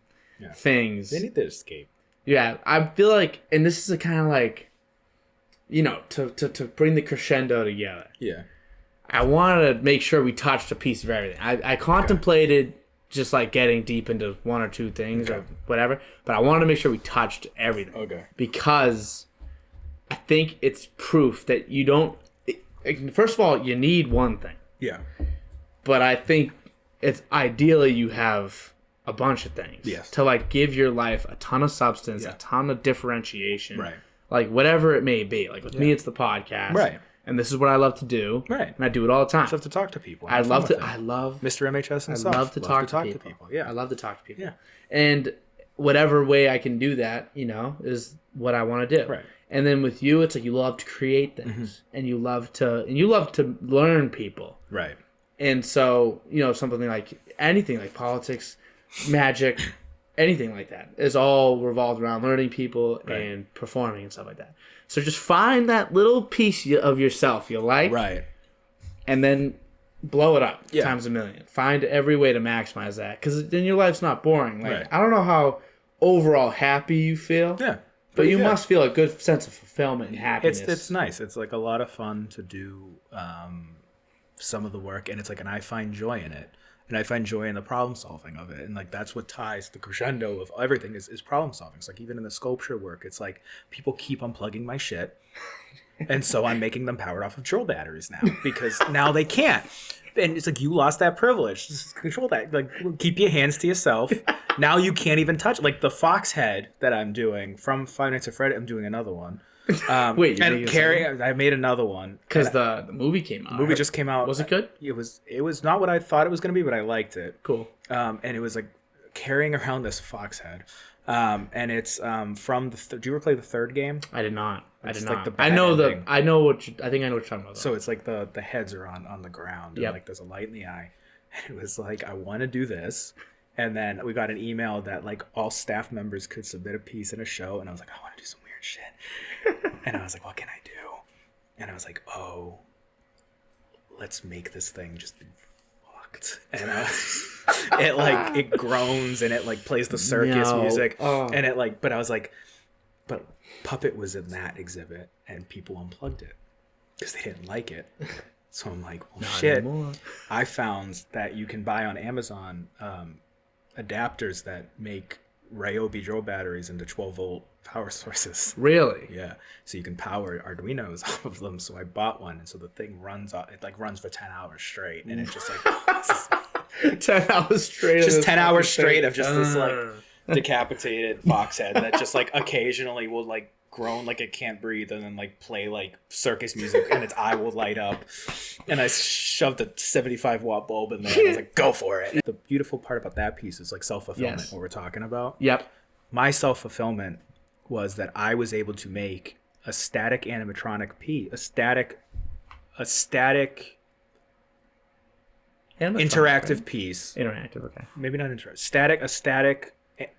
things. They need to escape. Yeah, I feel like, and this is a kind of like, to bring the crescendo together. Yeah. I wanted to make sure we touched a piece of everything. I contemplated just like getting deep into 1 or 2 things or whatever, but I wanted to make sure we touched everything. Okay. Because I think it's proof that you don't. First of all, you need one thing. Yeah. But I think it's ideally you have a bunch of things. Yes. To like give your life a ton of substance, a ton of differentiation. Right. Like whatever it may be. Like with me, it's the podcast. Right. And this is what I love to do. Right. And I do it all the time. I love to talk to people. I love Mr. MHS himself. I love to talk to people. Yeah. I love to talk to people. Yeah. And whatever way I can do that, is what I want to do. Right. And then with you, it's like you love to create things, and you love to learn people. Right. And so, something like anything like politics, magic, anything like that is all revolved around learning people and performing and stuff like that. So just find that little piece of yourself you like, right, and then blow it up times a million. Find every way to maximize that, because then your life's not boring. Like I don't know how overall happy you feel. Yeah. But you must feel a good sense of fulfillment and happiness. It's nice. It's like a lot of fun to do some of the work, and it's like, and I find joy in it, and I find joy in the problem solving of it, and like that's what ties the crescendo of everything is problem solving. It's like even in the sculpture work, it's like people keep unplugging my shit, and so I'm making them powered off of drill batteries now because now they can't. And it's like, you lost that privilege. Just control that. Like, keep your hands to yourself. Now you can't even touch. Like the fox head that I'm doing from Five Nights at Freddy. I'm doing another one. Wait, and Carrie, I made another one because the movie came out. The movie just came out. Was it good? It was not what I thought it was going to be, but I liked it. Cool. And it was like carrying around this fox head. And it's from the. Do you ever play the third game? I did not. I did like not. I know ending. I know what you're talking about. Though. So it's like the heads are on the ground. And like there's a light in the eye. And it was like, I want to do this. And then we got an email that like all staff members could submit a piece in a show. And I was like, I want to do some weird shit. And I was like, what can I do? And I was like, oh, let's make this thing just be fucked. And it groans and it like plays the circus music. And it like, but I was like, but Puppet was in that exhibit and people unplugged it because they didn't like it. So I'm like, well, shit. Anymore. I found that you can buy on Amazon adapters that make Ryobi drill batteries into 12-volt power sources. Really? Yeah. So you can power Arduinos off of them. So I bought one, and so the thing runs for 10 hours straight, and it's just like 10 hours straight. Just 10 hours straight of just this like decapitated fox head that just like occasionally will like groan like it can't breathe and then like play like circus music and its eye will light up. And I shoved a 75-watt bulb in there and I was like, go for it. The beautiful part about that piece is like self-fulfillment, what we're talking about. Yep. My self-fulfillment was that I was able to make a static animatronic piece, a static interactive piece. Interactive, okay. Maybe not interactive. A static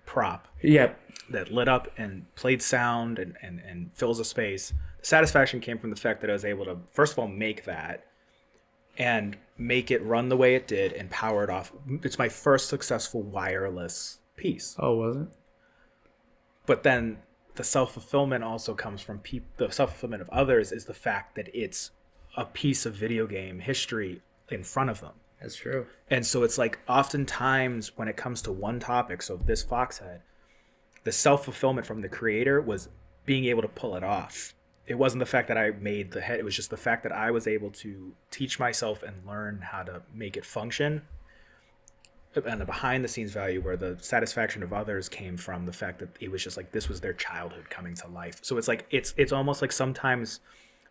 prop. Yep. That lit up and played sound and fills a space. The satisfaction came from the fact that I was able to, first of all, make that and make it run the way it did and power it off. It's my first successful wireless piece. Oh, was it? But then the self-fulfillment also comes from the self-fulfillment of others is the fact that it's a piece of video game history in front of them. That's true. And so it's like oftentimes when it comes to one topic, so this Foxhead, the self-fulfillment from the creator was being able to pull it off. It wasn't the fact that I made the head. It was just the fact that I was able to teach myself and learn how to make it function. And the behind the scenes value where the satisfaction of others came from the fact that it was just like, this was their childhood coming to life. So it's like, it's almost like sometimes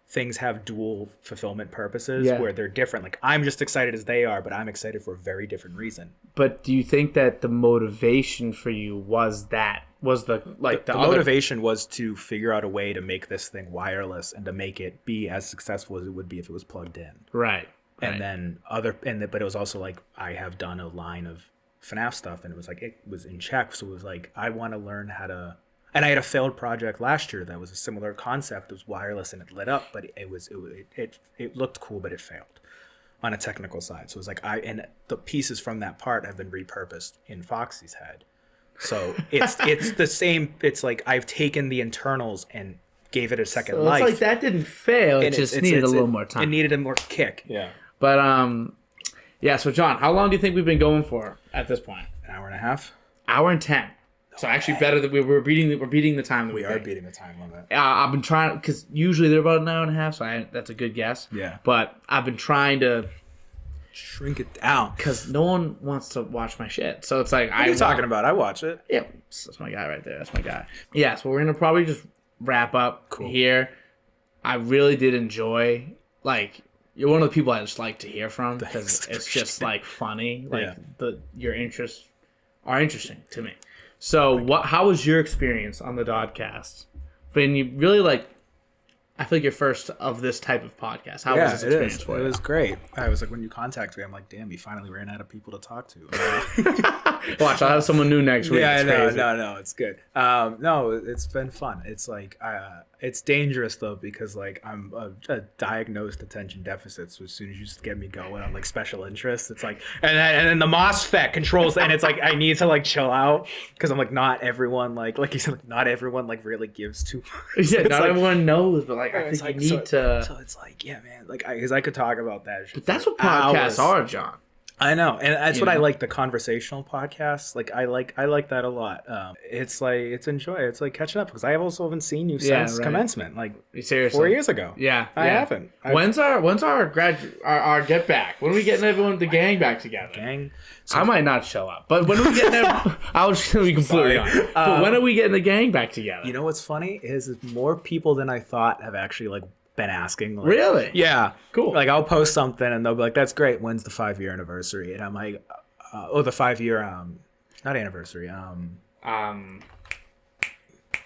things have dual fulfillment purposes where they're different. Like I'm just excited as they are, but I'm excited for a very different reason. But do you think that the motivation for you was the motivation was to figure out a way to make this thing wireless and to make it be as successful as it would be if it was plugged in. Right. And then but it was also like I have done a line of FNAF stuff, and it was like it was in check. So it was like I want to learn how to. And I had a failed project last year that was a similar concept. It was wireless and it lit up, but it looked cool, but it failed on a technical side. So it was like and the pieces from that part have been repurposed in Foxy's head. So it's the same. It's like I've taken the internals and gave it a second life. It's like that didn't fail. It just needed a little more time. It needed a more kick. Yeah. But yeah. So John, how long do you think we've been going for at this point? An hour and a half. Hour and 10. So actually better that we're beating the time. We are beating the time limit. I've been trying because usually they're about an hour and a half. So that's a good guess. Yeah. But I've been trying to shrink it down because no one wants to watch my shit. So it's like what are you talking about? I watch it. Yeah, that's my guy right there. That's my guy. Yeah. So we're gonna probably just wrap up here. I really did enjoy you're one of the people I just like to hear from because it's just like funny. Your interests are interesting to me. So how was your experience on the DOD-Cast? When you really I feel like you're first of this type of podcast. How was this experience for you? It was great. I was like, when you contact me, I'm like, damn, you finally ran out of people to talk to. Watch, I'll have someone new next week. Yeah, no, it's good. No, it's been fun. It's like, it's dangerous though, because I'm a diagnosed attention deficit. So as soon as you just get me going on special interests, it's like, and then the MOSFET controls, and it's like, I need to chill out because I'm like, not everyone, like you said, not everyone really gives to. Yeah, not everyone knows, but I think you need to. So it's like, yeah, man, because I could talk about that. But that's what podcasts are, John. I know, and that's what I like, the conversational podcasts. I like that a lot. It's it's like catching up because I also haven't seen you since commencement, seriously 4 years ago. Yeah, I haven't. When's our get back? When are we getting everyone the gang back together? I might not show up, but when are we getting? I was just gonna be completely honest. But when are we getting the gang back together? You know what's funny is more people than I thought have actually been asking. Really? Yeah. Cool. I'll post something and they'll be like, that's great. When's the 5-year anniversary? And I'm like, the 5-year, not anniversary.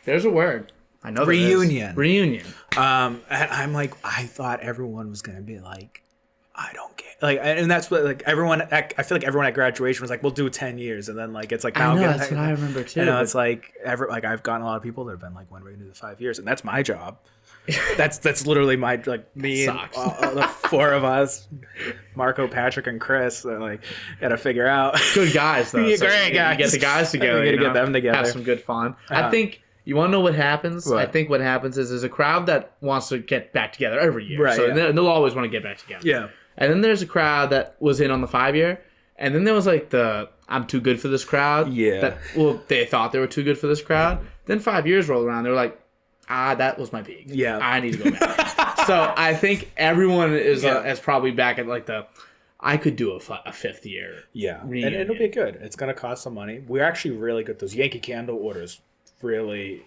There's a word. I know. Reunion. Reunion. And I'm like, I thought everyone was going to be like, I don't get and that's what everyone. I feel like everyone at graduation was like, "We'll do 10 years," and then it's like now. I know, that's what I remember too. It's I've gotten a lot of people that have been like, "When are we gonna do the 5 years?" And that's my job. That's literally my me and the 4 of us, Marco, Patrick, and Chris. Gotta figure out. Good guys though. Great guys. Get the guys together. We gotta get them together. Have some good fun. I think. You want to know what happens? What? I think what happens is there's a crowd that wants to get back together every year. Right, so they'll always want to get back together. Yeah. And then there's a crowd that was in on the 5-year. And then there was the I'm too good for this crowd. Yeah. They thought they were too good for this crowd. Then 5 years rolled around. They were like, that was my peak. Yeah. I need to go back. So I think everyone is probably back at I could do a 5th year. Yeah. Reunion. And it'll be good. It's going to cost some money. We're actually really good. Those Yankee Candle orders. Really?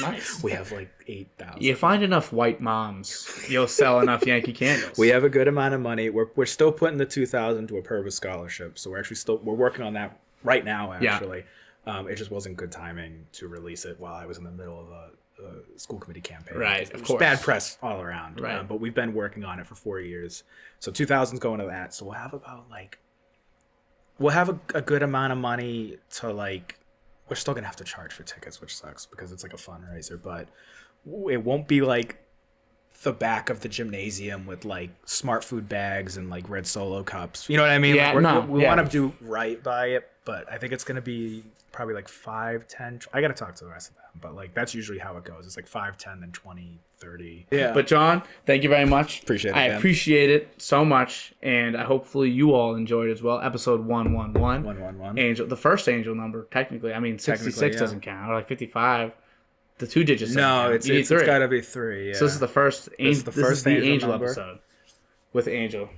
Nice. We have 8,000. You find enough white moms, you'll sell enough Yankee Candles. We have a good amount of money. We're still putting the $2,000 to a Purvis scholarship, so we're working on that right now. Actually, it just wasn't good timing to release it while I was in the middle of a school committee campaign. Right, of course. Bad press all around. Right. But we've been working on it for 4 years, so 2,000's going to that. So we'll have about we'll have a good amount of money to We're still going to have to charge for tickets, which sucks because it's a fundraiser, but it won't be the back of the gymnasium with smart food bags and red Solo cups. You know what I mean? Yeah, we want to do right by it, but I think it's going to be probably 5, 10. I got to talk to the rest of them, but that's usually how it goes. It's 5, 10, then 20, 30. Yeah. But John, thank you very much. Appreciate it. I appreciate it so much, and hopefully you all enjoyed it as well. Episode 111. 111. Angel, the first angel number, technically. I mean, 66 doesn't count, or 55. The 2 digits. No, it's got to be 3. Yeah. So this is the first. This is the angel number. episode with Angel.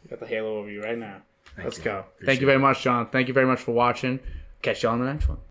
Got the halo over you right now. Let's go. Appreciate Thank you very much, John. Thank you very much for watching. Catch you on the next one.